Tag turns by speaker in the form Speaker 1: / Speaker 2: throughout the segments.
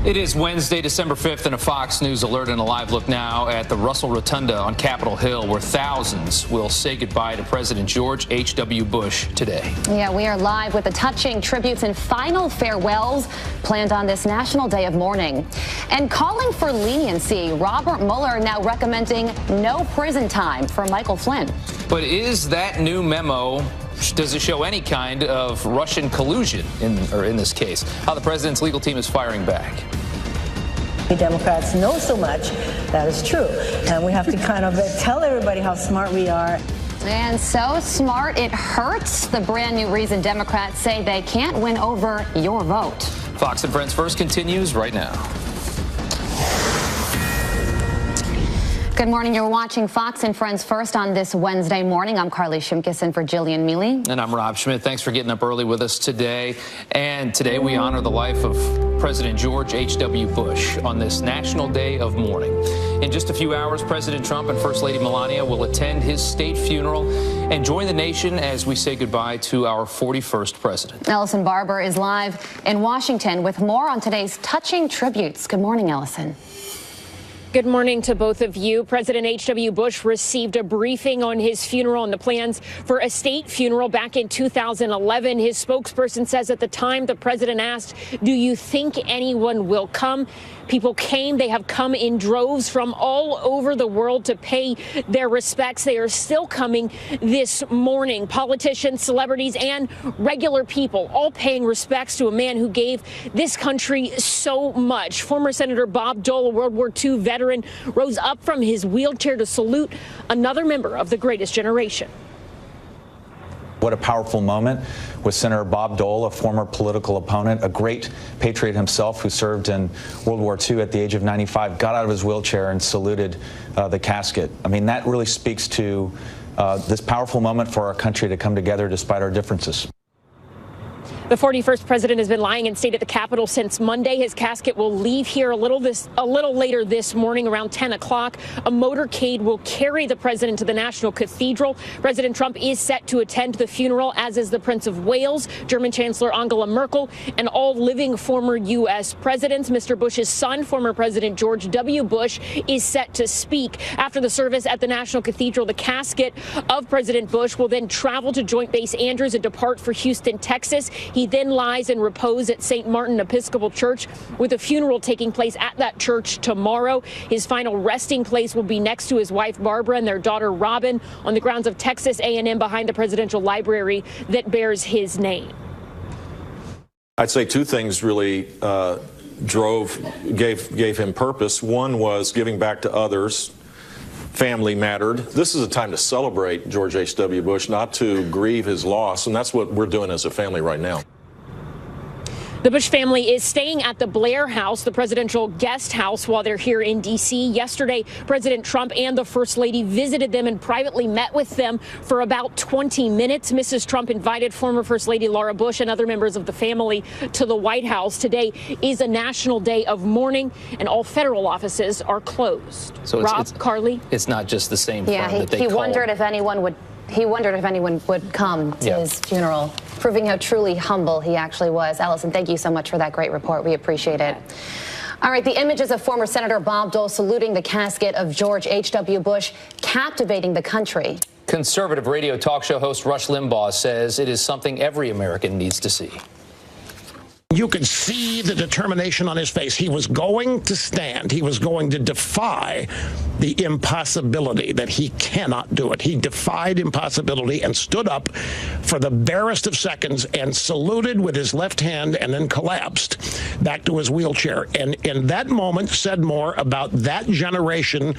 Speaker 1: It is Wednesday, December 5th, and a Fox News alert and a live look now at the Russell Rotunda on Capitol Hill, where thousands will say goodbye to President George H.W. Bush today.
Speaker 2: Yeah, we are live with the touching tributes and final farewells planned on this National Day of Mourning. And calling for leniency, Robert Mueller now recommending no prison time for Michael Flynn.
Speaker 1: But is that new memo, does it show any kind of Russian collusion in this case? How the president's legal team is firing back.
Speaker 3: Democrats know so much, that is true. And we have to kind of tell everybody how smart we are.
Speaker 2: And so smart it hurts. The brand new reason Democrats say they can't win over your vote.
Speaker 1: Fox and Friends First continues right now.
Speaker 2: Good morning. You're watching Fox and Friends First on this Wednesday morning. I'm Carly Shimkus in for Jillian Mealy.
Speaker 1: And I'm Rob Schmidt. Thanks for getting up early with us today. And today we honor the life of President George H.W. Bush on this National Day of Mourning. In just a few hours, President Trump and First Lady Melania will attend his state funeral and join the nation as we say goodbye to our 41st president.
Speaker 2: Ellison Barber is live in Washington with more on today's touching tributes. Good morning, Ellison.
Speaker 4: Good morning to both of you. President H.W. Bush received a briefing on his funeral and the plans for a state funeral back in 2011. His spokesperson says at the time the president asked, "Do you think anyone will come?" People came. They have come in droves from all over the world to pay their respects. They are still coming this morning. Politicians, celebrities, and regular people all paying respects to a man who gave this country so much. Former Senator Bob Dole, a World War II veteran, rose up from his wheelchair to salute another member of the greatest generation.
Speaker 5: What a powerful moment with Senator Bob Dole, a former political opponent, a great patriot himself who served in World War II at the age of 95, got out of his wheelchair and saluted the casket. I mean, that really speaks to this powerful moment for our country to come together despite our differences.
Speaker 4: The 41st president has been lying in state at the Capitol since Monday. His casket will leave here a little later this morning around 10 o'clock. A motorcade will carry the president to the National Cathedral. President Trump is set to attend the funeral, as is the Prince of Wales, German Chancellor Angela Merkel, and all living former U.S. presidents. Mr. Bush's son, former President George W. Bush, is set to speak. After the service at the National Cathedral, the casket of President Bush will then travel to Joint Base Andrews and depart for Houston, Texas. He then lies in repose at St. Martin Episcopal Church, with a funeral taking place at that church tomorrow. His final resting place will be next to his wife Barbara and their daughter Robin on the grounds of Texas A&M behind the presidential library that bears his name.
Speaker 6: I'd say two things really gave him purpose. One was giving back to others. Family mattered. This is a time to celebrate George H.W. Bush, not to grieve his loss, and that's what we're doing as a family right now.
Speaker 4: The Bush family is staying at the Blair House, the presidential guest house, while they're here in D.C. Yesterday, President Trump and the First Lady visited them and privately met with them for about 20 minutes. Mrs. Trump invited former First Lady Laura Bush and other members of the family to the White House. Today is a national day of mourning, and all federal offices are closed.
Speaker 1: So
Speaker 4: Carly?
Speaker 1: It's not just the same firm that they
Speaker 2: he
Speaker 1: called.
Speaker 2: wondered if anyone would come to his funeral, proving how truly humble he actually was. Ellison, thank you so much for that great report. We appreciate it. All right, the images of former Senator Bob Dole saluting the casket of George H.W. Bush captivating the country.
Speaker 1: Conservative radio talk show host Rush Limbaugh says it is something every American needs to see.
Speaker 7: You could see the determination on his face. He was going to stand. He was going to defy the impossibility, that he cannot do it. He defied impossibility and stood up for the barest of seconds and saluted with his left hand and then collapsed back to his wheelchair. And in that moment said more about that generation,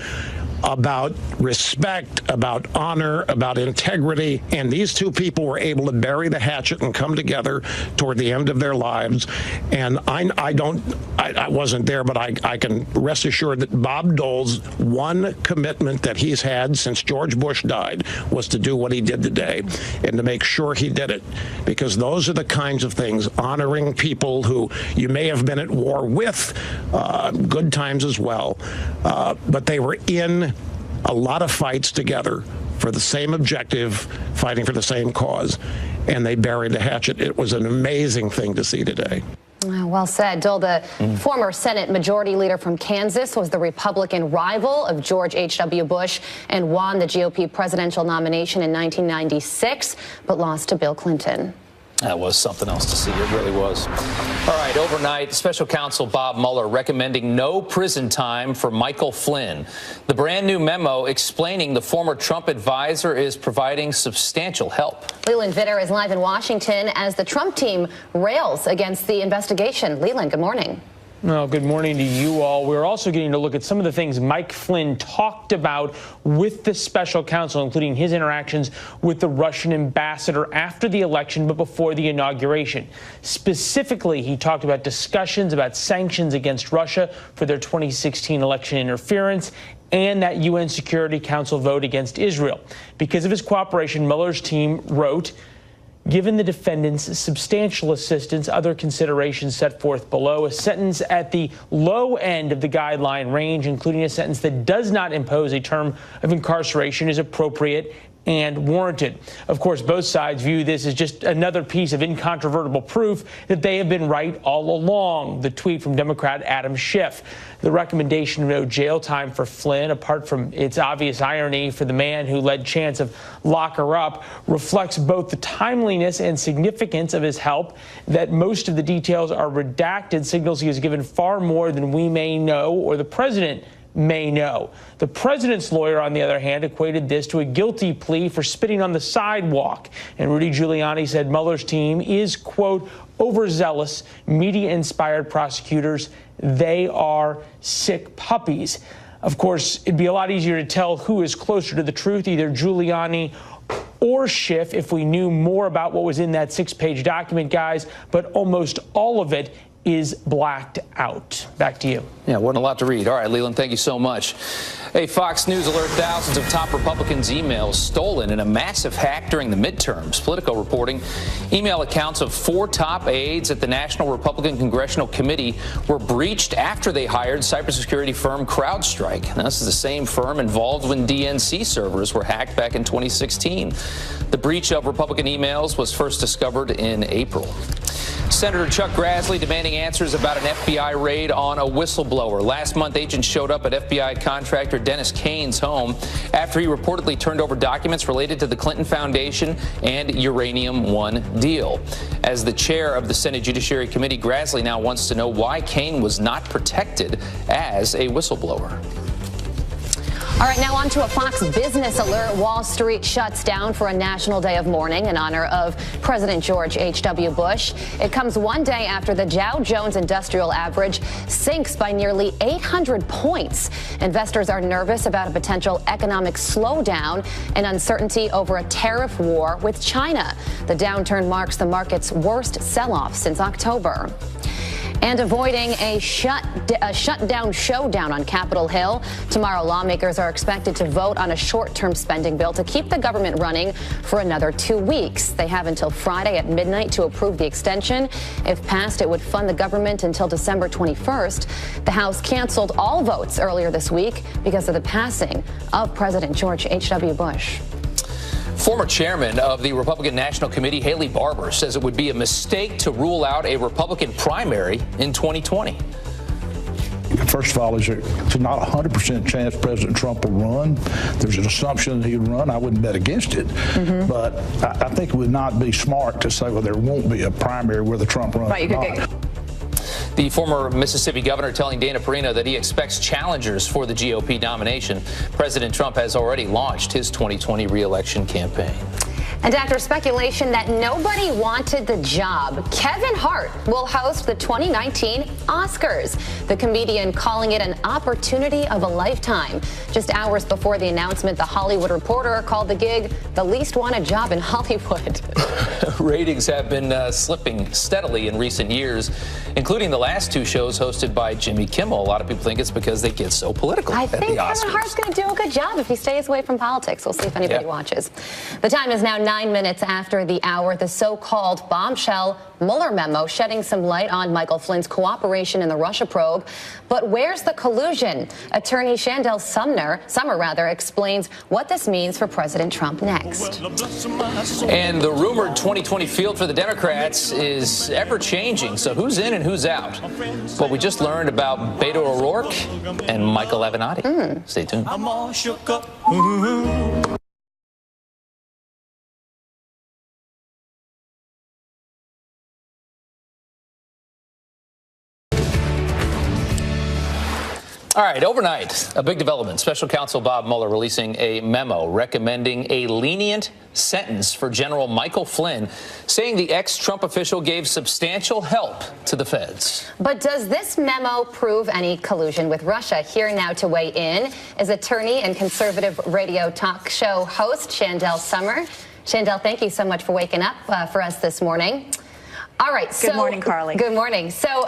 Speaker 7: about respect, about honor, about integrity. And these two people were able to bury the hatchet and come together toward the end of their lives. And I wasn't there, but I can rest assured that Bob Dole's one commitment that he's had since George Bush died was to do what he did today and to make sure he did it. Because those are the kinds of things, honoring people who you may have been at war with, good times as well, but they were in a lot of fights together for the same objective, fighting for the same cause, and they buried the hatchet. It was an amazing thing to see today.
Speaker 2: Well said. Dole, the former Senate Majority Leader from Kansas, was the Republican rival of George H.W. Bush and won the GOP presidential nomination in 1996, but lost to Bill Clinton.
Speaker 1: That was something else to see. It really was. All right, overnight, Special Counsel Bob Mueller recommending no prison time for Michael Flynn. The brand new memo explaining the former Trump advisor is providing substantial help.
Speaker 2: Leland Vitter is live in Washington as the Trump team rails against the investigation. Leland, good morning.
Speaker 8: Well, good morning to you all. We're also getting to look at some of the things Mike Flynn talked about with the special counsel, including his interactions with the Russian ambassador after the election but before the inauguration. Specifically, he talked about discussions about sanctions against Russia for their 2016 election interference and that UN Security Council vote against Israel. Because of his cooperation, Mueller's team wrote, given the defendant's substantial assistance, other considerations set forth below, a sentence at the low end of the guideline range, including a sentence that does not impose a term of incarceration, is appropriate and warranted. Of course, both sides view this as just another piece of incontrovertible proof that they have been right all along. The tweet from Democrat Adam Schiff. The recommendation of no jail time for Flynn, apart from its obvious irony for the man who led chants of lock her up, reflects both the timeliness and significance of his help. That most of the details are redacted signals he has given far more than we may know or the president may know. The president's lawyer, on the other hand, equated this to a guilty plea for spitting on the sidewalk. And Rudy Giuliani said Mueller's team is, quote, overzealous, media-inspired prosecutors. They are sick puppies. Of course, it'd be a lot easier to tell who is closer to the truth, either Giuliani or Schiff, if we knew more about what was in that 6-page document, guys. But almost all of it is blacked out. Back to you.
Speaker 1: Yeah, wasn't a lot to read. All right, Leland, thank you so much. Hey, Fox News alert thousands of top Republicans' emails stolen in a massive hack during the midterms. Politico reporting email accounts of 4 top aides at the National Republican Congressional Committee were breached after they hired cybersecurity firm CrowdStrike. Now, this is the same firm involved when DNC servers were hacked back in 2016. The breach of Republican emails was first discovered in April. Senator Chuck Grassley demanding answers about an FBI raid on a whistleblower. Last month, agents showed up at FBI contractor Dennis Kane's home after he reportedly turned over documents related to the Clinton Foundation and Uranium One deal. As the chair of the Senate Judiciary Committee, Grassley now wants to know why Kane was not protected as a whistleblower.
Speaker 2: All right, now on to a Fox Business alert. Wall Street shuts down for a national day of mourning in honor of President George H.W. Bush. It comes one day after the Dow Jones Industrial Average sinks by nearly 800 points. Investors are nervous about a potential economic slowdown and uncertainty over a tariff war with China. The downturn marks the market's worst sell-off since October. And avoiding a shutdown showdown on Capitol Hill. Tomorrow, lawmakers are expected to vote on a short-term spending bill to keep the government running for another 2 weeks. They have until Friday at midnight to approve the extension. If passed, it would fund the government until December 21st. The House canceled all votes earlier this week because of the passing of President George H.W. Bush.
Speaker 1: Former chairman of the Republican National Committee, Haley Barbour, says it would be a mistake to rule out a Republican primary in 2020.
Speaker 9: First of all, there's not a 100% chance President Trump will run. There's an assumption that he'd run. I wouldn't bet against it. But I think it would not be smart to say, well, there won't be a primary where the Trump runs.
Speaker 2: Right, you could get...
Speaker 1: The former Mississippi governor telling Dana Perino that he expects challengers for the GOP nomination. President Trump has already launched his 2020 re-election campaign.
Speaker 2: And after speculation that nobody wanted the job, Kevin Hart will host the 2019 Oscars. The comedian calling it an opportunity of a lifetime. Just hours before the announcement, The Hollywood Reporter called the gig the least wanted job in Hollywood.
Speaker 1: Ratings have been slipping steadily in recent years, including the last 2 shows hosted by Jimmy Kimmel. A lot of people think it's because they get so political
Speaker 2: I
Speaker 1: at the
Speaker 2: think
Speaker 1: Oscars.
Speaker 2: Kevin Hart's going to do a good job if he stays away from politics. We'll see if anybody watches. The time is now 9 minutes after the hour. The so-called bombshell Mueller memo shedding some light on Michael Flynn's cooperation in the Russia probe. But where's the collusion? Attorney Chandel Summer explains what this means for President Trump next.
Speaker 1: And the rumored 2020 field for the Democrats is ever-changing, so who's in and who's out? Well, we just learned about Beto O'Rourke and Michael Avenatti. Stay tuned.
Speaker 10: I'm all shook up.
Speaker 1: All right, overnight, a big development. Special Counsel Bob Mueller releasing a memo recommending a lenient sentence for General Michael Flynn, saying the ex-Trump official gave substantial help to the feds.
Speaker 2: But does this memo prove any collusion with Russia? Here now to weigh in is attorney and conservative radio talk show host Chandel Summer. Chandel, thank you so much for waking up for us this morning. All right.
Speaker 11: Good morning, Carly.
Speaker 2: Good morning. So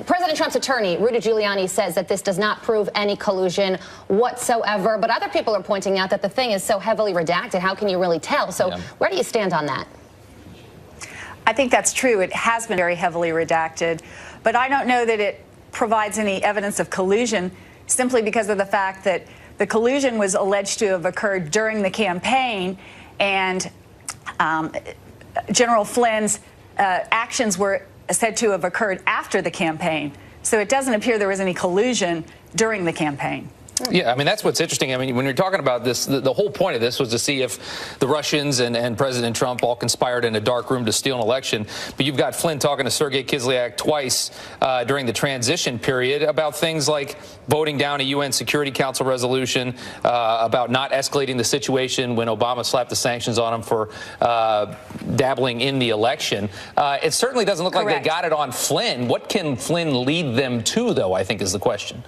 Speaker 2: President Trump's attorney, Rudy Giuliani, says that this does not prove any collusion whatsoever. But other people are pointing out that the thing is so heavily redacted. How can you really tell? So where do you stand on that?
Speaker 11: I think that's true. It has been very heavily redacted. But I don't know that it provides any evidence of collusion simply because of the fact that the collusion was alleged to have occurred during the campaign, and General Flynn's actions were said to have occurred after the campaign. So it doesn't appear there was any collusion during the campaign.
Speaker 1: Yeah, I mean, that's what's interesting. I mean, when you're talking about this, the whole point of this was to see if the Russians and President Trump all conspired in a dark room to steal an election. But you've got Flynn talking to Sergei Kislyak twice during the transition period about things like voting down a UN Security Council resolution, about not escalating the situation when Obama slapped the sanctions on him for dabbling in the election. It certainly doesn't look like they got it on Flynn. What can Flynn lead them to, though, I think is the question.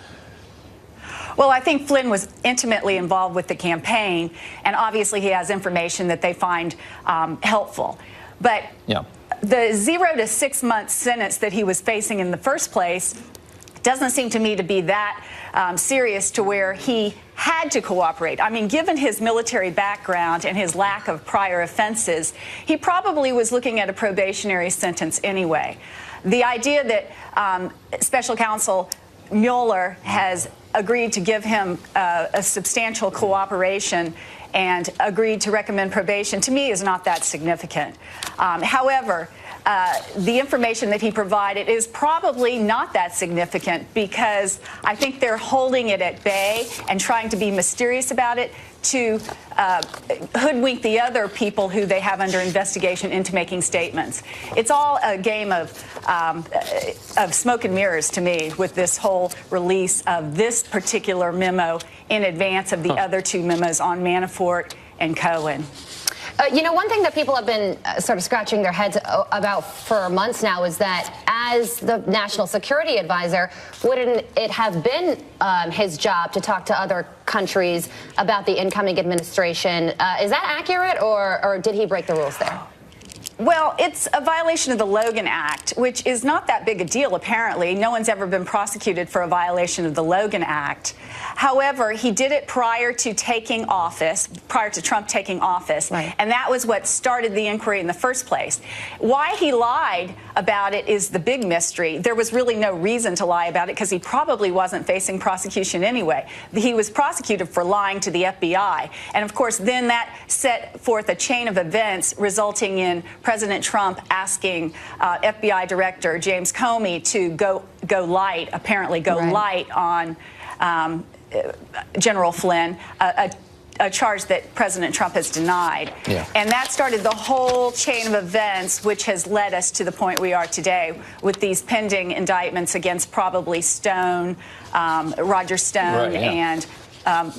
Speaker 11: Well, I think Flynn was intimately involved with the campaign, and obviously he has information that they find helpful. But the 0 to 6 month sentence that he was facing in the first place doesn't seem to me to be that serious to where he had to cooperate. I mean, given his military background and his lack of prior offenses, he probably was looking at a probationary sentence anyway. The idea that Special Counsel Mueller has agreed to give him a substantial cooperation and agreed to recommend probation, to me, is not that significant. However, the information that he provided is probably not that significant because I think they're holding it at bay and trying to be mysterious about it to hoodwink the other people who they have under investigation into making statements. It's all a game of smoke and mirrors to me with this whole release of this particular memo in advance of the other two memos on Manafort and Cohen.
Speaker 2: You know, one thing that people have been sort of scratching their heads about for months now is that as the national security advisor, wouldn't it have been his job to talk to other countries about the incoming administration? Is that accurate, or did he break the rules there?
Speaker 11: Well, it's a violation of the Logan Act, which is not that big a deal, apparently. No one's ever been prosecuted for a violation of the Logan Act. However, he did it prior to taking office, prior to Trump taking office, and that was what started the inquiry in the first place. Why he lied about it is the big mystery. There was really no reason to lie about it because he probably wasn't facing prosecution anyway. He was prosecuted for lying to the FBI. And, of course, then that set forth a chain of events resulting in President Trump asking FBI Director James Comey to go light, apparently go light on General Flynn, a charge that President Trump has denied. And that started the whole chain of events, which has led us to the point we are today with these pending indictments against probably Stone, Roger Stone, and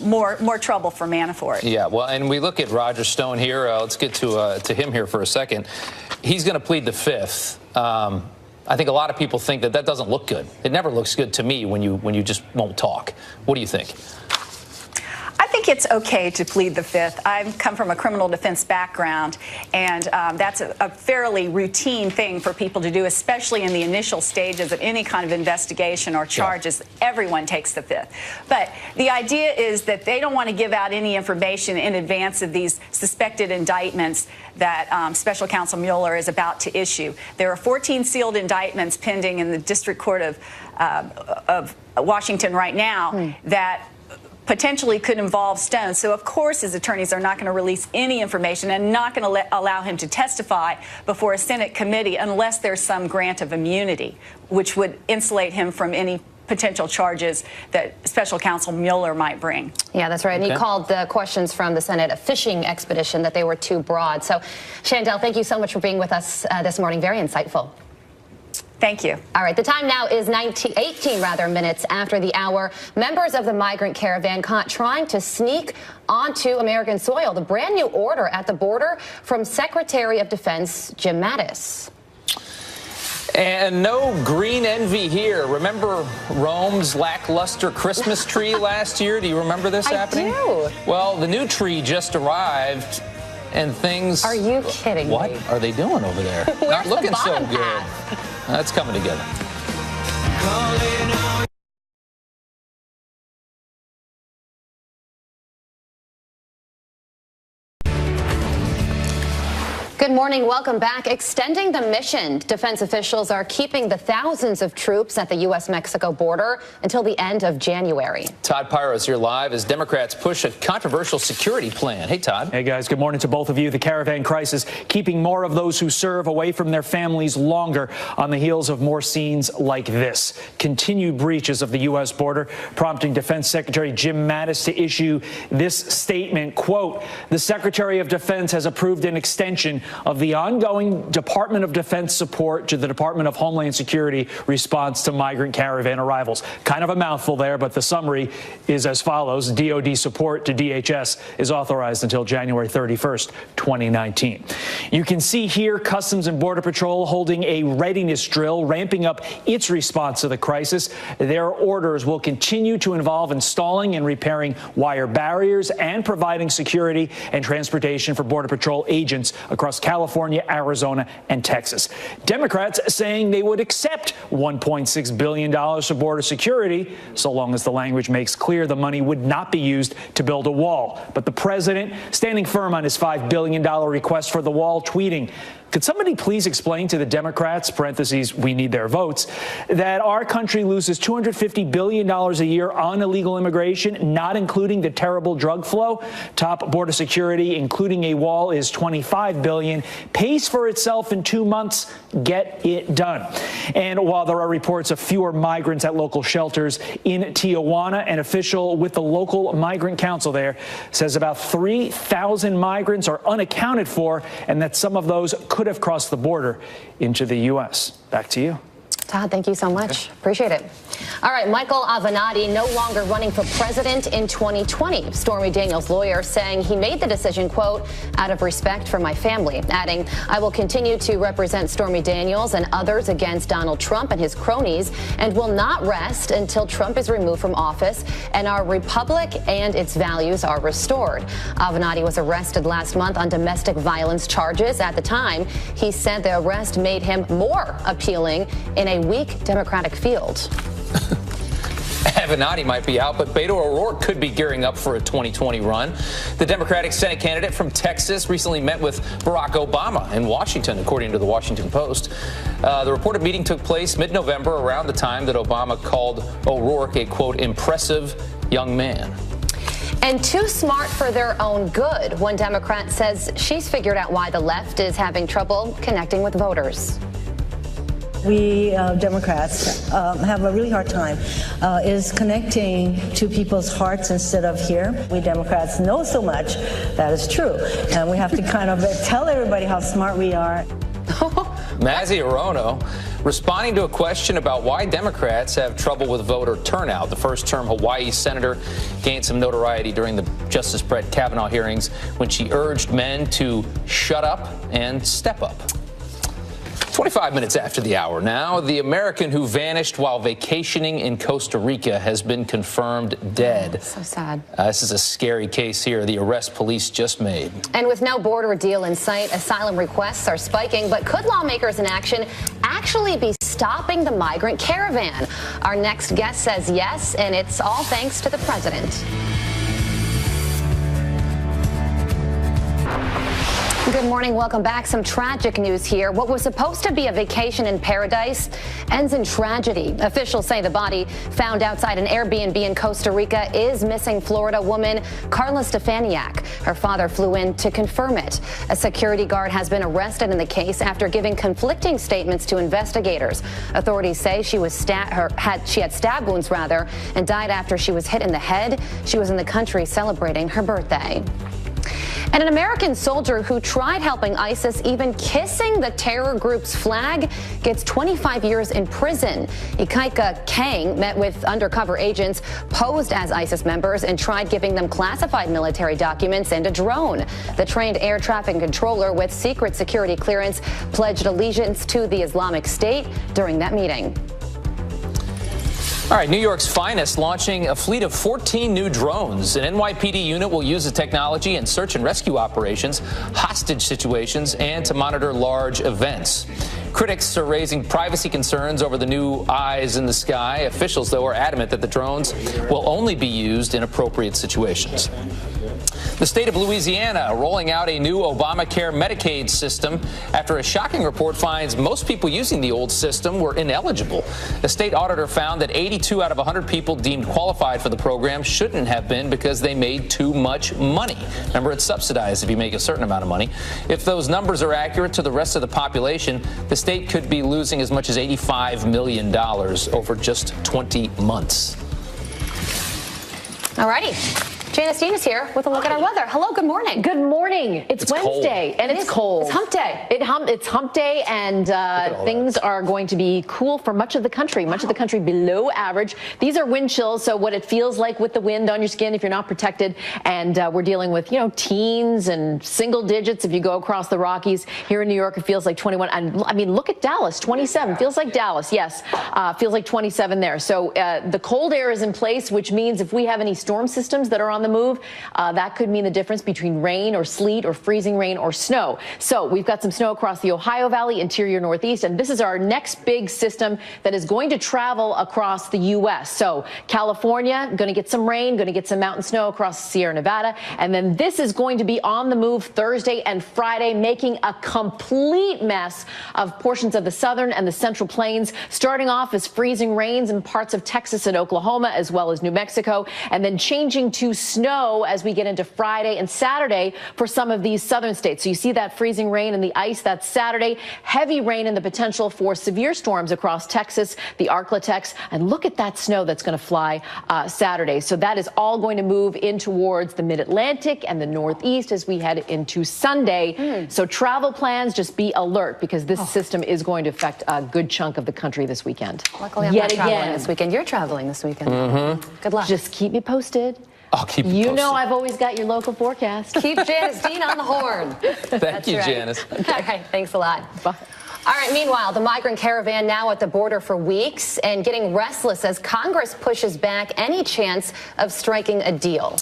Speaker 11: more trouble for Manafort.
Speaker 1: Yeah, well, and we look at Roger Stone here. Let's get to him here for a second. He's going to plead the fifth. I think a lot of people think that doesn't look good. It never looks good to me when you just won't talk. What do you think?
Speaker 11: I think think it's okay to plead the Fifth. I've come from a criminal defense background, and that's a fairly routine thing for people to do, especially in the initial stages of any kind of investigation or charges. Yeah. Everyone takes the Fifth. But the idea is that they don't want to give out any information in advance of these suspected indictments that Special Counsel Mueller is about to issue. There are 14 sealed indictments pending in the District Court of Washington right now that potentially could involve Stone. So, of course, his attorneys are not going to release any information and not going to allow him to testify before a Senate committee unless there's some grant of immunity, which would insulate him from any potential charges that Special Counsel Mueller might bring.
Speaker 2: Yeah, that's right. And he called the questions from the Senate a fishing expedition, that they were too broad. So, Shandell, thank you so much for being with us this morning. Very insightful.
Speaker 11: Thank you.
Speaker 2: All right, the time now is 18 minutes after the hour. Members of the migrant caravan caught trying to sneak onto American soil. The brand new order at the border from Secretary of Defense Jim Mattis.
Speaker 1: And no green envy here. Remember Rome's lackluster Christmas tree last year? Do you remember this happening?
Speaker 2: I do.
Speaker 1: Well, the new tree just arrived, and things...
Speaker 2: Are you kidding
Speaker 1: What
Speaker 2: me?
Speaker 1: are they doing over there? Not looking so good. That's coming together.
Speaker 2: Good morning. Welcome back. Extending the mission. Defense officials are keeping the thousands of troops at the U.S.-Mexico border until the end of January.
Speaker 1: Todd Pyros here live as Democrats push a controversial security plan. Hey, Todd.
Speaker 10: Hey, guys. Good morning to both of you. The caravan crisis keeping more of those who serve away from their families longer on the heels of more scenes like this. Continued breaches of the U.S. border, prompting Defense Secretary Jim Mattis to issue this statement, quote, "The Secretary of Defense has approved an extension of the ongoing Department of Defense support to the Department of Homeland Security response to migrant caravan arrivals." Kind of a mouthful there, but the summary is as follows. DOD support to DHS is authorized until January 31st, 2019. You can see here Customs and Border Patrol holding a readiness drill, ramping up its response to the crisis. Their orders will continue to involve installing and repairing wire barriers and providing security and transportation for Border Patrol agents across California, Arizona, and Texas. Democrats saying they would accept $1.6 billion for border security, so long as the language makes clear the money would not be used to build a wall. But the president standing firm on his $5 billion request for the wall, tweeting, "Could somebody please explain to the Democrats, parentheses, we need their votes, that our country loses $250 billion a year on illegal immigration, not including the terrible drug flow? Top border security, including a wall, is $25 billion. Pays for itself in 2 months. Get it done." And while there are reports of fewer migrants at local shelters in Tijuana, an official with the local migrant council there says about 3,000 migrants are unaccounted for, and that some of those could have crossed the border into the U.S. Back to you.
Speaker 2: Todd, thank you so much. Appreciate it. All right, Michael Avenatti no longer running for president in 2020. Stormy Daniels' lawyer saying he made the decision, quote, "out of respect for my family," adding, "I will continue to represent Stormy Daniels and others against Donald Trump and his cronies and will not rest until Trump is removed from office and our republic and its values are restored." Avenatti was arrested last month on domestic violence charges. At the time, he said the arrest made him more appealing in a weak Democratic field.
Speaker 1: Avenatti might be out, but Beto O'Rourke could be gearing up for a 2020 run. The Democratic Senate candidate from Texas recently met with Barack Obama in Washington, according to the Washington Post. The reported meeting took place mid-November, around the time that Obama called O'Rourke a, quote, "impressive young man."
Speaker 2: And too smart for their own good. One Democrat says she's figured out why the left is having trouble connecting with voters.
Speaker 3: We Democrats have a really hard time is connecting to people's hearts instead of here. We Democrats know so much, that is true. And we have to kind of tell everybody how smart we are.
Speaker 1: Mazie Hirono responding to a question about why Democrats have trouble with voter turnout. The first-term Hawaii senator gained some notoriety during the Justice Brett Kavanaugh hearings when she urged men to shut up and step up. 25 minutes after the hour now, the American who vanished while vacationing in Costa Rica has been confirmed dead.
Speaker 2: So sad.
Speaker 1: This is a scary case here, the arrest police just made.
Speaker 2: And with no border deal in sight, asylum requests are spiking. But could lawmakers in action actually be stopping the migrant caravan? Our next guest says yes, and it's all thanks to the president. Good morning. Welcome back. Some tragic news here. What was supposed to be a vacation in paradise ends in tragedy. Officials say the body found outside an Airbnb in Costa Rica is missing Florida woman Carla Stefaniak. Her father flew in to confirm it. A security guard has been arrested in the case after giving conflicting statements to investigators. Authorities say she had stab wounds and died after she was hit in the head. She was in the country celebrating her birthday. And an American soldier who tried helping ISIS, even kissing the terror group's flag, gets 25 years in prison. Ikaika Kang met with undercover agents, posed as ISIS members, and tried giving them classified military documents and a drone. The trained air traffic controller with secret security clearance pledged allegiance to the Islamic State during that meeting.
Speaker 1: All right, New York's finest launching a fleet of 14 new drones. An NYPD unit will use the technology in search and rescue operations, hostage situations, and to monitor large events. Critics are raising privacy concerns over the new eyes in the sky. Officials, though, are adamant that the drones will only be used in appropriate situations. The state of Louisiana rolling out a new Obamacare Medicaid system after a shocking report finds most people using the old system were ineligible. The state auditor found that 82 out of 100 people deemed qualified for the program shouldn't have been because they made too much money. Remember, it's subsidized if you make a certain amount of money. If those numbers are accurate to the rest of the population, the state could be losing as much as $85 million over just 20 months.
Speaker 2: All righty. Janice Dean is here with a look at our weather. Hello, good morning.
Speaker 12: Good morning. It's Wednesday,
Speaker 2: cold.
Speaker 12: And it's cold.
Speaker 2: It's hump day.
Speaker 12: It's hump day, and things are going to be cool for much of the country. Much of the country below average. These are wind chills, so what it feels like with the wind on your skin if you're not protected. And we're dealing with, teens and single digits if you go across the Rockies. Here in New York, it feels like 21. And I mean, look at Dallas, 27. Feels like Dallas. Yes, feels like 27 there. So the cold air is in place, which means if we have any storm systems that are on the move, that could mean the difference between rain or sleet or freezing rain or snow. So we've got some snow across the Ohio Valley, interior Northeast, and this is our next big system that is going to travel across the U.S. So California, going to get some rain, going to get some mountain snow across Sierra Nevada, and then this is going to be on the move Thursday and Friday, making a complete mess of portions of the southern and the central plains, starting off as freezing rains in parts of Texas and Oklahoma, as well as New Mexico, and then changing to snow as we get into Friday and Saturday for some of these southern states. So you see that freezing rain and the ice. That's Saturday. Heavy rain and the potential for severe storms across Texas, the Arklatex, and look at that snow that's going to fly Saturday. So that is all going to move in towards the mid-Atlantic and the Northeast as we head into Sunday. So travel plans, just be alert because this system is going to affect a good chunk of the country this weekend.
Speaker 2: Luckily, I'm not traveling this weekend. You're traveling this weekend. Good luck.
Speaker 12: Just keep me posted.
Speaker 1: I'll keep you posted.
Speaker 12: You know I've always got your local forecast.
Speaker 2: Keep Janice Dean on the horn.
Speaker 1: Thank you, Janice.
Speaker 2: Okay. All right, thanks a lot.
Speaker 12: Bye.
Speaker 2: All right, meanwhile, the migrant caravan now at the border for weeks and getting restless as Congress pushes back any chance of striking a deal.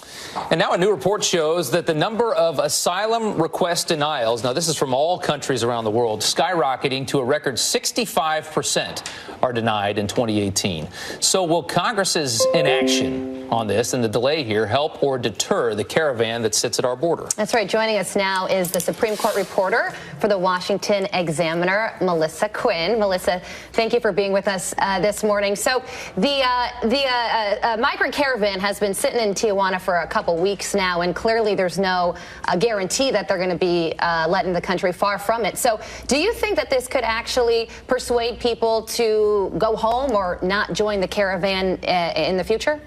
Speaker 1: And now a new report shows that the number of asylum request denials, now this is from all countries around the world, skyrocketing to a record 65% are denied in 2018. So will Congress's inaction on this and the delay here help or deter the caravan that sits at our border?
Speaker 2: That's right. Joining us now is the Supreme Court reporter for the Washington Examiner, Melissa Quinn. Melissa, thank you for being with us this morning. So the migrant caravan has been sitting in Tijuana for a couple weeks now, and clearly there's no guarantee that they're going to be let in the country. Far from it. So do you think that this could actually persuade people to go home or not join the caravan in the future?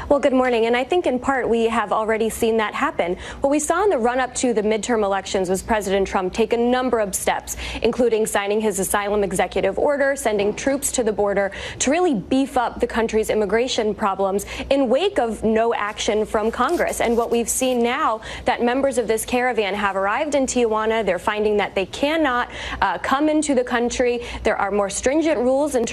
Speaker 13: Well, good morning. And I think in part we have already seen that happen. What we saw in the run up to the midterm elections was President Trump take a number of steps, including signing his asylum executive order, sending troops to the border to really beef up the country's immigration problems in wake of no action from Congress. And what we've seen now that members of this caravan have arrived in Tijuana, they're finding that they cannot come into the country. There are more stringent rules in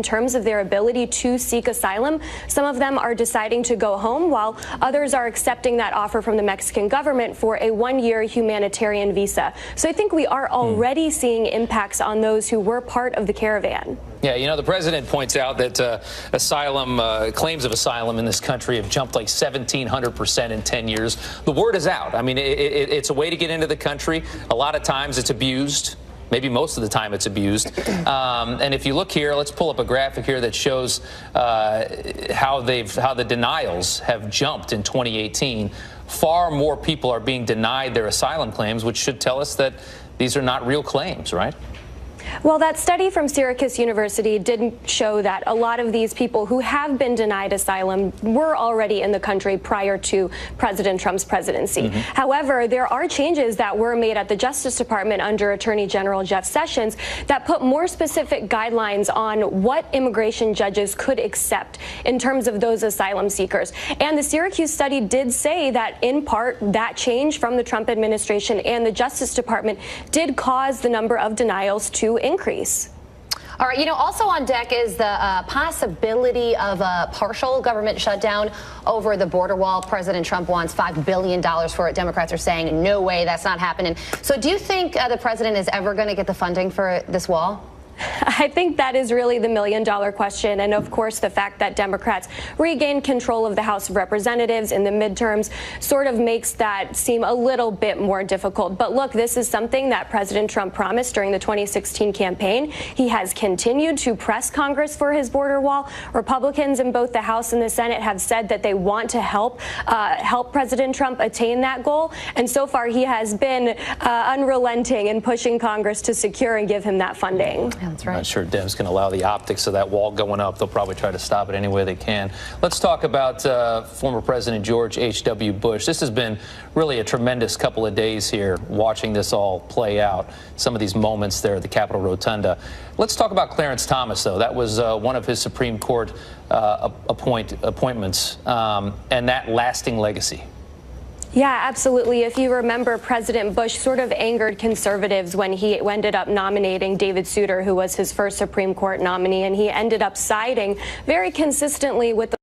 Speaker 13: terms of their ability to seek asylum. Some of them are deciding to go home, while others are accepting that offer from the Mexican government for a one-year humanitarian visa. So I think we are already seeing impacts on those who were part of the caravan.
Speaker 1: Yeah, you know, the president points out that claims of asylum in this country have jumped like 1,700% in 10 years. The word is out. I mean, it's a way to get into the country. A lot of times it's abused. Maybe most of the time it's abused. And if you look here, let's pull up a graphic here that shows how the denials have jumped in 2018. Far more people are being denied their asylum claims, which should tell us that these are not real claims, right?
Speaker 13: Well, that study from Syracuse University did show that a lot of these people who have been denied asylum were already in the country prior to President Trump's presidency. However, there are changes that were made at the Justice Department under Attorney General Jeff Sessions that put more specific guidelines on what immigration judges could accept in terms of those asylum seekers. And the Syracuse study did say that, in part, that change from the Trump administration and the Justice Department did cause the number of denials to increase.
Speaker 2: All right, you know, also on deck is the possibility of a partial government shutdown over the border wall. President Trump wants $5 billion for it. Democrats are saying, no way, that's not happening. So do you think the president is ever going to get the funding for this wall?
Speaker 13: I think that is really the million-dollar question. And of course, the fact that Democrats regained control of the House of Representatives in the midterms sort of makes that seem a little bit more difficult. But look, this is something that President Trump promised during the 2016 campaign. He has continued to press Congress for his border wall. Republicans in both the House and the Senate have said that they want to help President Trump attain that goal. And so far, he has been unrelenting in pushing Congress to secure and give him that funding.
Speaker 2: That's right.
Speaker 1: I'm not sure Dems can allow the optics of that wall going up. They'll probably try to stop it any way they can. Let's talk about former President George H.W. Bush. This has been really a tremendous couple of days here watching this all play out, some of these moments there at the Capitol Rotunda. Let's talk about Clarence Thomas, though. That was one of his Supreme Court appointments and that lasting legacy.
Speaker 13: Yeah, absolutely. If you remember, President Bush sort of angered conservatives when he ended up nominating David Souter, who was his first Supreme Court nominee, and he ended up siding very consistently with the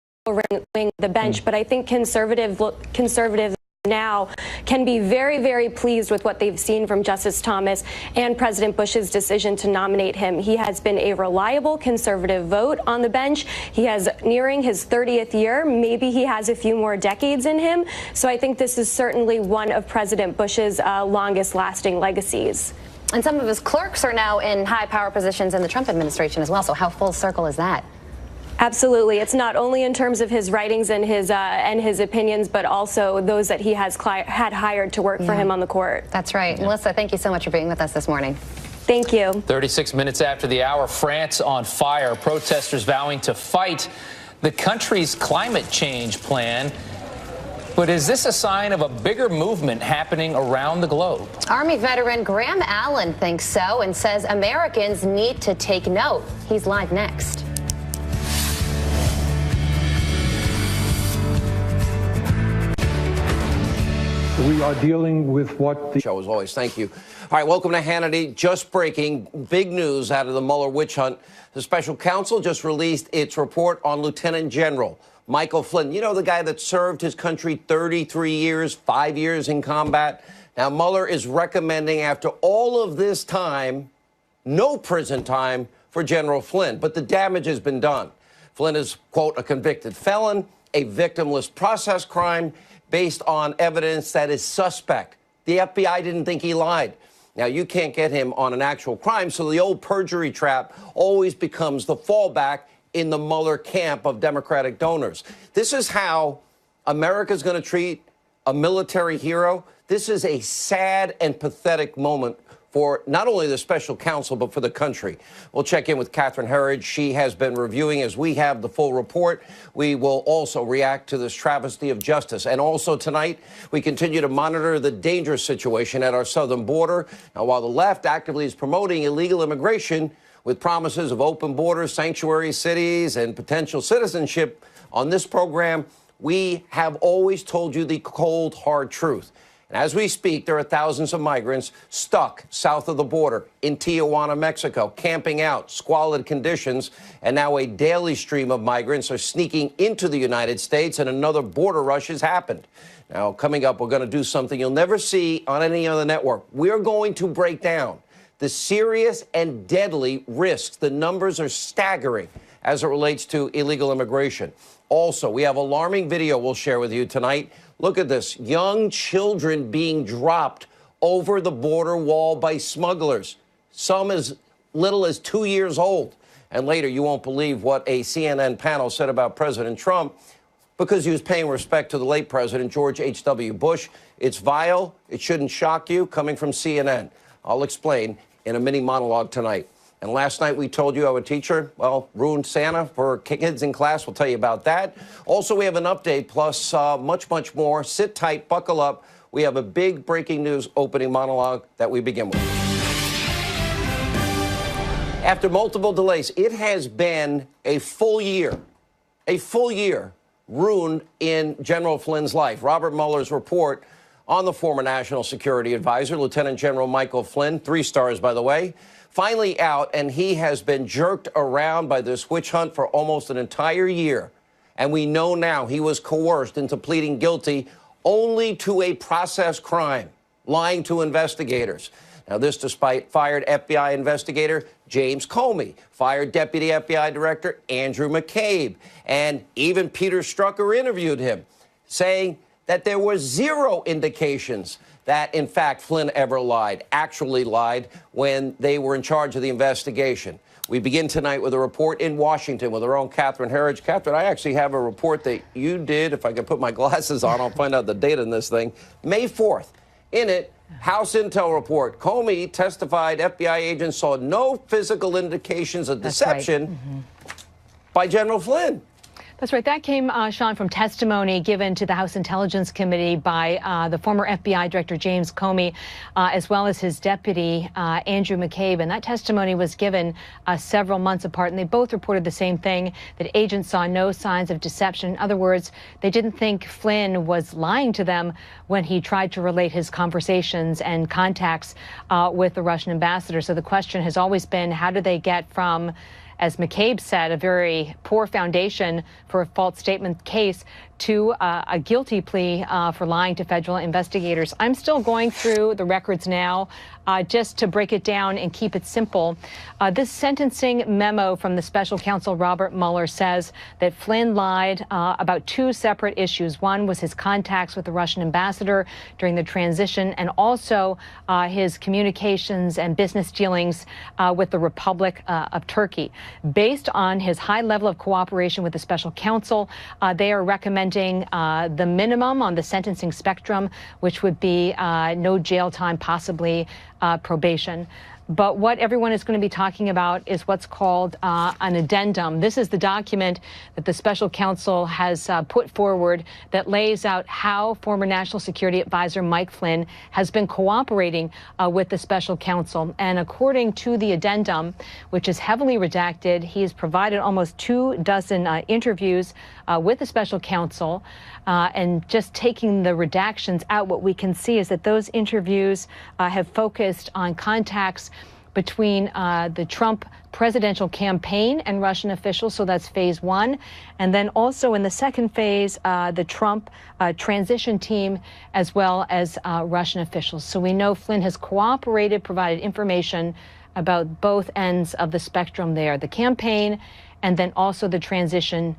Speaker 13: wing of the bench. But I think conservatives now can be very, very pleased with what they've seen from Justice Thomas and President Bush's decision to nominate him. He has been a reliable conservative vote on the bench. He is nearing his 30th year. Maybe he has a few more decades in him. So I think this is certainly one of President Bush's longest lasting legacies.
Speaker 2: And some of his clerks are now in high power positions in the Trump administration as well. So how full circle is that?
Speaker 13: Absolutely. It's not only in terms of his writings and his opinions, but also those that he has had hired to work for him on the court.
Speaker 2: That's right. Yeah. Melissa, thank you so much for being with us this morning.
Speaker 13: Thank you.
Speaker 1: 36 minutes after the hour, France on fire. Protesters vowing to fight the country's climate change plan. But is this a sign of a bigger movement happening around the globe?
Speaker 2: Army veteran Graham Allen thinks so and says Americans need to take note. He's live next.
Speaker 14: We are dealing with what the
Speaker 15: show as always. Thank you. All right, welcome to Hannity. Just breaking big news out of the Mueller witch hunt. The special counsel just released its report on Lieutenant General Michael Flynn. You know, the guy that served his country 33 years, 5 years in combat. Now, Mueller is recommending, after all of this time, no prison time for General Flynn. But the damage has been done. Flynn is, quote, a convicted felon, a victimless process crime, based on evidence that is suspect. The FBI didn't think he lied. Now, you can't get him on an actual crime, so the old perjury trap always becomes the fallback in the Mueller camp of Democratic donors. This is how America's going to treat a military hero. This is a sad and pathetic moment for not only the special counsel, but for the country. We'll check in with Catherine Herridge. She has been reviewing as we have the full report. We will also react to this travesty of justice. And also tonight, we continue to monitor the dangerous situation at our southern border. Now, while the left actively is promoting illegal immigration with promises of open borders, sanctuary cities, and potential citizenship, on this program, we have always told you the cold, hard truth. And as we speak, there are thousands of migrants stuck south of the border in Tijuana, Mexico, camping out, squalid conditions, and now a daily stream of migrants are sneaking into the United States, and another border rush has happened. Now, coming up, we're going to do something you'll never see on any other network. We're going to break down the serious and deadly risks. The numbers are staggering as it relates to illegal immigration. Also, we have alarming video we'll share with you tonight. Look at this. Young children being dropped over the border wall by smugglers, some as little as 2 years old. And later, you won't believe what a CNN panel said about President Trump because he was paying respect to the late President George H.W. Bush. It's vile. It shouldn't shock you, coming from CNN. I'll explain in a mini monologue tonight. And last night we told you how a teacher, well, ruined Santa for kids in class. We'll tell you about that. Also, we have an update, plus much, much more. Sit tight, buckle up. We have a big breaking news opening monologue that we begin with. After multiple delays, it has been a full year ruined in General Flynn's life. Robert Mueller's report on the former National Security Advisor, Lieutenant General Michael Flynn, 3 stars, by the way, finally out, and he has been jerked around by this witch hunt for almost an entire year. And we know now he was coerced into pleading guilty only to a process crime, lying to investigators. Now, this despite fired FBI investigator James Comey, fired Deputy FBI Director Andrew McCabe, and even Peter Strzokor interviewed him, saying that there were 0 indications that, in fact, Flynn ever actually lied when they were in charge of the investigation. We begin tonight with a report in Washington with our own Catherine Herridge. Catherine, I actually have a report that you did. If I can put my glasses on, I'll find out the date on this thing. May 4th. In it, House Intel report. Comey testified FBI agents saw no physical indications of deception by General Flynn.
Speaker 16: That's right. That came, Sean, from testimony given to the House Intelligence Committee by the former FBI Director James Comey, as well as his deputy, Andrew McCabe. And that testimony was given several months apart. And they both reported the same thing, that agents saw no signs of deception. In other words, they didn't think Flynn was lying to them when he tried to relate his conversations and contacts with the Russian ambassador. So the question has always been, how do they get from, as McCabe said, a very poor foundation for a false statement case to a guilty plea for lying to federal investigators. I'm still going through the records now just to break it down and keep it simple. This sentencing memo from the special counsel Robert Mueller says that Flynn lied about 2 separate issues. One was his contacts with the Russian ambassador during the transition, and also his communications and business dealings with the Republic of Turkey. Based on his high level of cooperation with the special counsel, they are recommending the minimum on the sentencing spectrum, which would be no jail time, possibly probation. But what everyone is going to be talking about is what's called an addendum. This is the document that the special counsel has put forward that lays out how former National Security Advisor Mike Flynn has been cooperating with the special counsel. And according to the addendum, which is heavily redacted, he has provided almost 24 interviews with the special counsel. And just taking the redactions out, what we can see is that those interviews have focused on contacts between the Trump presidential campaign and Russian officials. So that's phase 1. And then also in the second phase, the Trump transition team, as well as Russian officials. So we know Flynn has cooperated, provided information about both ends of the spectrum there, the campaign and then also the transition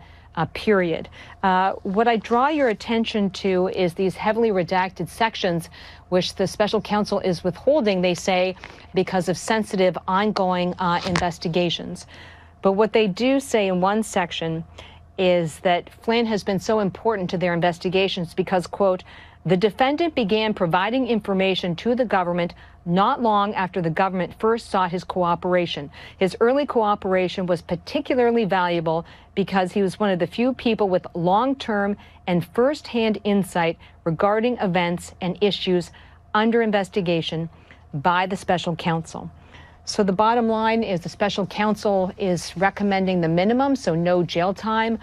Speaker 16: period. What I draw your attention to is these heavily redacted sections, which the special counsel is withholding, they say, because of sensitive ongoing investigations. But what they do say in one section is that Flynn has been so important to their investigations because, quote, the defendant began providing information to the government not long after the government first sought his cooperation. His early cooperation was particularly valuable because he was one of the few people with long-term and first-hand insight regarding events and issues under investigation by the special counsel. So the bottom line is the special counsel is recommending the minimum, so no jail time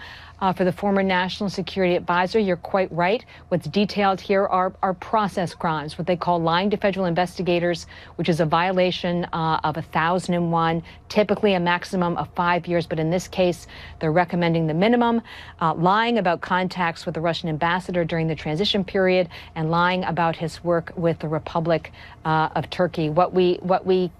Speaker 16: for the former national security advisor. You're quite right. What's detailed here are process crimes, what they call lying to federal investigators, which is a violation of 1001, typically a maximum of 5 years. But in this case, they're recommending the minimum, lying about contacts with the Russian ambassador during the transition period and lying about his work with the Republic of Turkey. What we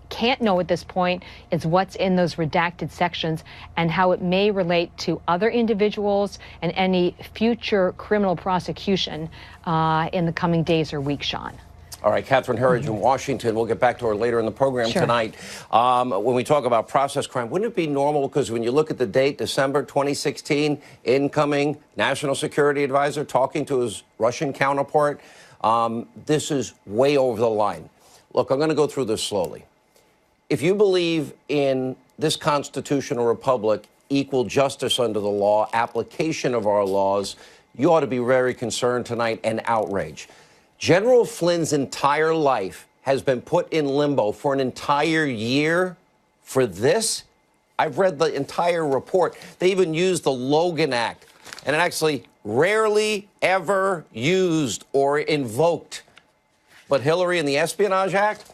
Speaker 16: can't know at this point is what's in those redacted sections and how it may relate to other individuals and any future criminal prosecution in the coming days or weeks, Sean.
Speaker 15: All right, Catherine Herridge in Washington. We'll get back to her later in the program tonight. When we talk about process crime, wouldn't it be normal, because when you look at the date, December 2016, incoming National Security Advisor talking to his Russian counterpart, this is way over the line. Look, I'm going to go through this slowly. If you believe in this constitutional republic, equal justice under the law, application of our laws, you ought to be very concerned tonight and outraged. General Flynn's entire life has been put in limbo for an entire year for this. I've read the entire report. They even used the Logan Act, and it actually rarely ever used or invoked. But Hillary and the Espionage Act,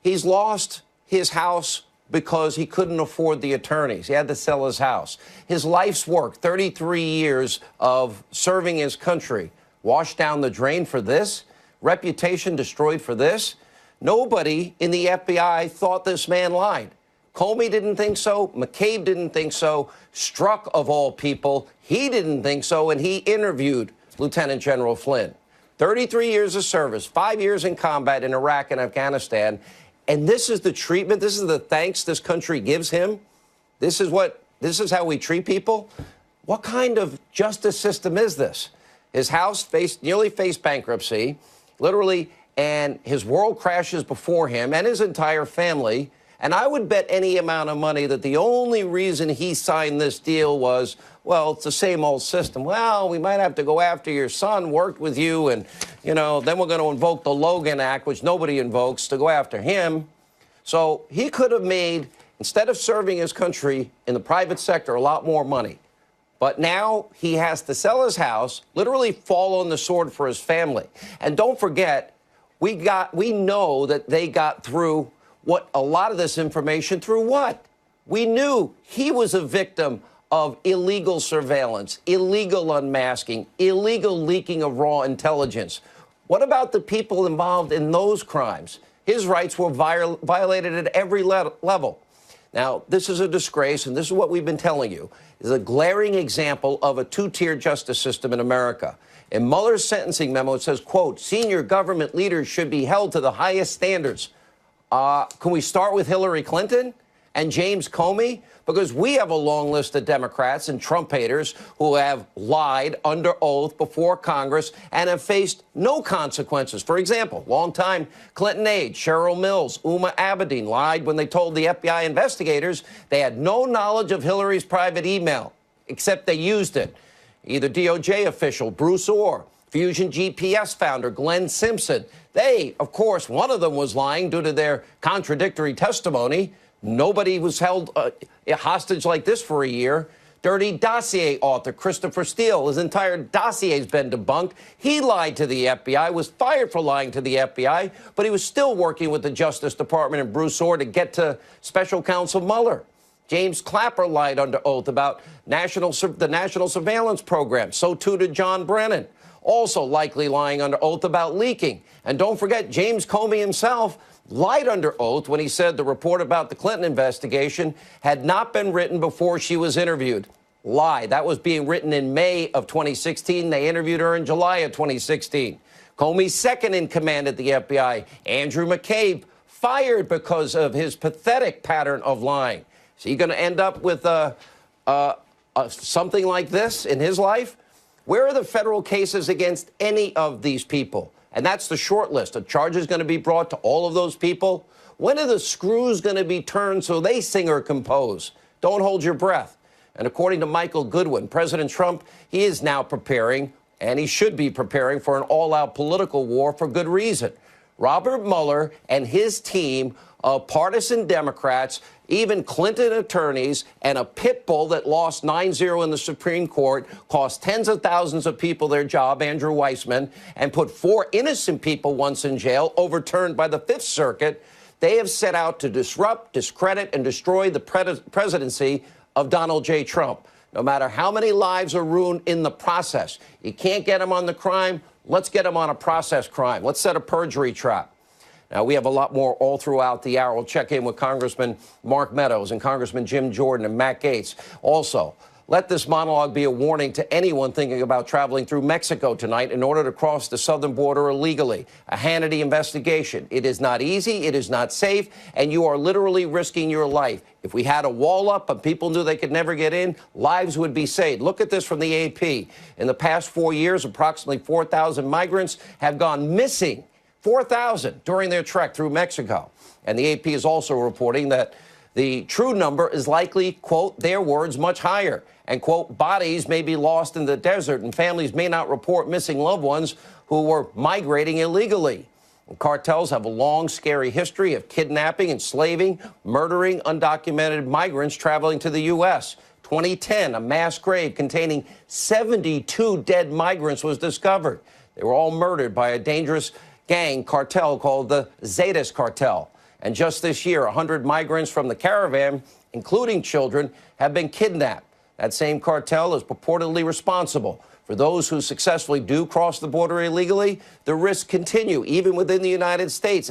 Speaker 15: he's lost his house because he couldn't afford the attorneys. He had to sell his house. His life's work, 33 years of serving his country, washed down the drain for this, reputation destroyed for this. Nobody in the FBI thought this man lied. Comey didn't think so. McCabe didn't think so. Strzok, of all people, he didn't think so, and he interviewed Lieutenant General Flynn. 33 years of service, 5 years in combat in Iraq and Afghanistan. And this is the treatment, this is the thanks this country gives him. This is how we treat people. What kind of justice system is this? His house nearly faced bankruptcy, literally, and his world crashes before him and his entire family. And I would bet any amount of money that the only reason he signed this deal was, well, it's the same old system. Well, we might have to go after your son, worked with you, and, you know, then we're going to invoke the Logan Act, which nobody invokes, to go after him. So he could have made, instead of serving his country in the private sector, a lot more money. But now he has to sell his house, literally fall on the sword for his family. And don't forget, we know that they got through what a lot of this information through what? We knew he was a victim of illegal surveillance, illegal unmasking, illegal leaking of raw intelligence. What about the people involved in those crimes? His rights were violated at every level. Now, this is a disgrace, and this is what we've been telling you, is a glaring example of a two-tier justice system in America. In Mueller's sentencing memo, it says, quote, senior government leaders should be held to the highest standards. Can we start with Hillary Clinton and James Comey? Because we have a long list of Democrats and Trump haters who have lied under oath before Congress and have faced no consequences. For example, longtime Clinton aide Cheryl Mills, Uma Abedin lied when they told the FBI investigators they had no knowledge of Hillary's private email, except they used it. Either DOJ official Bruce Orr, Fusion GPS founder Glenn Simpson. They, of course, one of them was lying due to their contradictory testimony. Nobody was held hostage like this for a year. Dirty Dossier author Christopher Steele, his entire dossier has been debunked. He lied to the FBI, was fired for lying to the FBI, but he was still working with the Justice Department and Bruce Orr to get to Special Counsel Mueller. James Clapper lied under oath about the National Surveillance Program. So too did John Brennan, also likely lying under oath about leaking. And don't forget, James Comey himself lied under oath when he said the report about the Clinton investigation had not been written before she was interviewed. Lie. That was being written in May of 2016. They interviewed her in July of 2016. Comey's second in command at the FBI, Andrew McCabe, fired because of his pathetic pattern of lying. Is he going to end up with something like this in his life? Where are the federal cases against any of these people? And that's the short list. A charge is going to be brought to all of those people. When are the screws going to be turned so they sing or compose? Don't hold your breath. And according to Michael Goodwin, President Trump, he is now preparing, and he should be preparing, for an all-out political war for good reason. Robert Mueller and his team of partisan Democrats, even Clinton attorneys, and a pit bull that lost 9-0 in the Supreme Court, cost tens of thousands of people their job, Andrew Weissman, and put 4 innocent people once in jail, overturned by the Fifth Circuit. They have set out to disrupt, discredit, and destroy the presidency of Donald J. Trump. No matter how many lives are ruined in the process, you can't get them on the crime. Let's get them on a process crime. Let's set a perjury trap. Now, we have a lot more all throughout the hour. We'll check in with Congressman Mark Meadows and Congressman Jim Jordan and Matt Gaetz. Also, let this monologue be a warning to anyone thinking about traveling through Mexico tonight in order to cross the southern border illegally. A Hannity investigation. It is not easy, it is not safe, and you are literally risking your life. If we had a wall up and people knew they could never get in, lives would be saved. Look at this from the AP. In the past 4 years, approximately 4,000 migrants have gone missing. 4,000 during their trek through Mexico. And the AP is also reporting that the true number is likely, quote, their words, much higher. And, quote, bodies may be lost in the desert and families may not report missing loved ones who were migrating illegally. And cartels have a long, scary history of kidnapping, enslaving, murdering undocumented migrants traveling to the U.S. 2010, a mass grave containing 72 dead migrants was discovered. They were all murdered by a dangerous gang cartel called the Zetas cartel. And just this year, 100 migrants from the caravan, including children, have been kidnapped. That same cartel is purportedly responsible. For those who successfully do cross the border illegally, the risks continue, even within the United States.